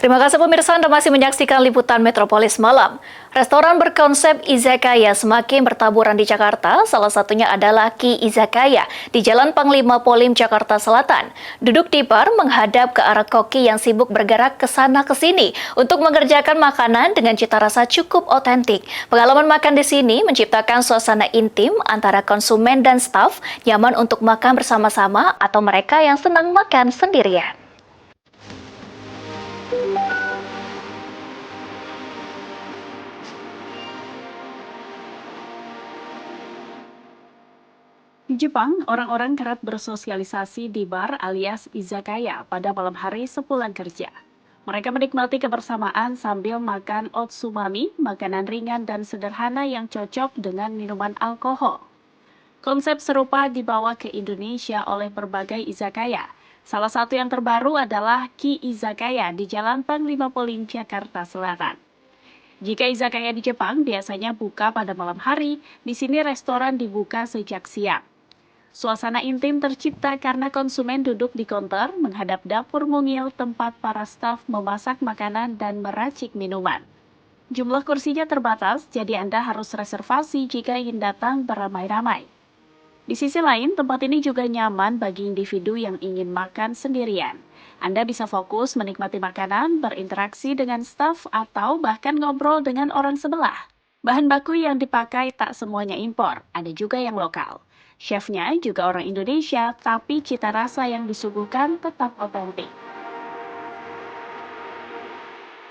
Terima kasih pemirsa, Anda masih menyaksikan Liputan Metropolis Malam. Restoran berkonsep izakaya semakin bertaburan di Jakarta, salah satunya adalah Ki Izakaya di Jalan Panglima Polim, Jakarta Selatan. Duduk di bar menghadap ke arah koki yang sibuk bergerak ke sana ke sini untuk mengerjakan makanan dengan cita rasa cukup otentik. Pengalaman makan di sini menciptakan suasana intim antara konsumen dan staf, nyaman untuk makan bersama-sama atau mereka yang senang makan sendirian. Di Jepang, orang-orang kerap bersosialisasi di bar alias izakaya pada malam hari sepulang kerja. Mereka menikmati kebersamaan sambil makan otsumami, makanan ringan dan sederhana yang cocok dengan minuman alkohol. Konsep serupa dibawa ke Indonesia oleh berbagai izakaya. Salah satu yang terbaru adalah Ki Izakaya di Jalan Panglima Polim, Jakarta Selatan. Jika izakaya di Jepang biasanya buka pada malam hari, di sini restoran dibuka sejak siang. Suasana intim tercipta karena konsumen duduk di counter menghadap dapur mungil tempat para staf memasak makanan dan meracik minuman. Jumlah kursinya terbatas, jadi Anda harus reservasi jika ingin datang beramai-ramai. Di sisi lain, tempat ini juga nyaman bagi individu yang ingin makan sendirian. Anda bisa fokus menikmati makanan, berinteraksi dengan staf, atau bahkan ngobrol dengan orang sebelah. Bahan baku yang dipakai tak semuanya impor, ada juga yang lokal. Chefnya juga orang Indonesia, tapi cita rasa yang disuguhkan tetap otentik.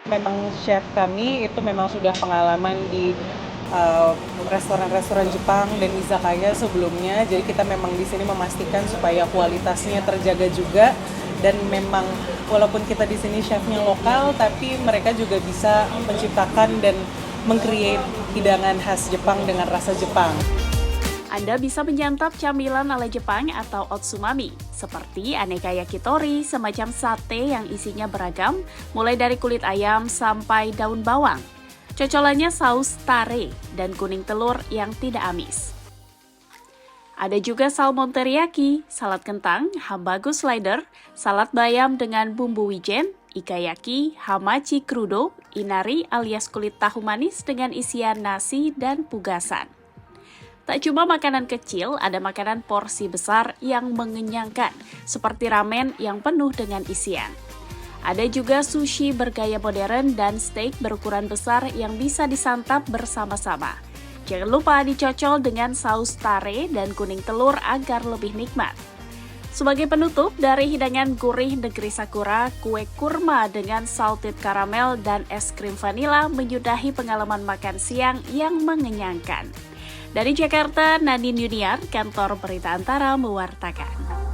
Memang chef kami itu memang sudah pengalaman di restoran-restoran Jepang dan izakaya sebelumnya. Jadi kita memang di sini memastikan supaya kualitasnya terjaga juga, dan memang walaupun kita di sini chefnya lokal, tapi mereka juga bisa menciptakan dan meng-create hidangan khas Jepang dengan rasa Jepang. Anda bisa menyantap camilan ala Jepang atau otsumami, seperti aneka yakitori, semacam sate yang isinya beragam, mulai dari kulit ayam sampai daun bawang. Cocolannya saus tare dan kuning telur yang tidak amis. Ada juga salmon teriyaki, salad kentang, hambagu slider, salad bayam dengan bumbu wijen, ikayaki, hamachi crudo, inari alias kulit tahu manis dengan isian nasi dan pugasan. Tak cuma makanan kecil, ada makanan porsi besar yang mengenyangkan, seperti ramen yang penuh dengan isian. Ada juga sushi bergaya modern dan steak berukuran besar yang bisa disantap bersama-sama. Jangan lupa dicocol dengan saus tare dan kuning telur agar lebih nikmat. Sebagai penutup dari hidangan gurih negeri Sakura, kue kurma dengan salted caramel dan es krim vanila menyudahi pengalaman makan siang yang mengenyangkan. Dari Jakarta, Nadine Yuniar, Kantor Berita Antara mewartakan.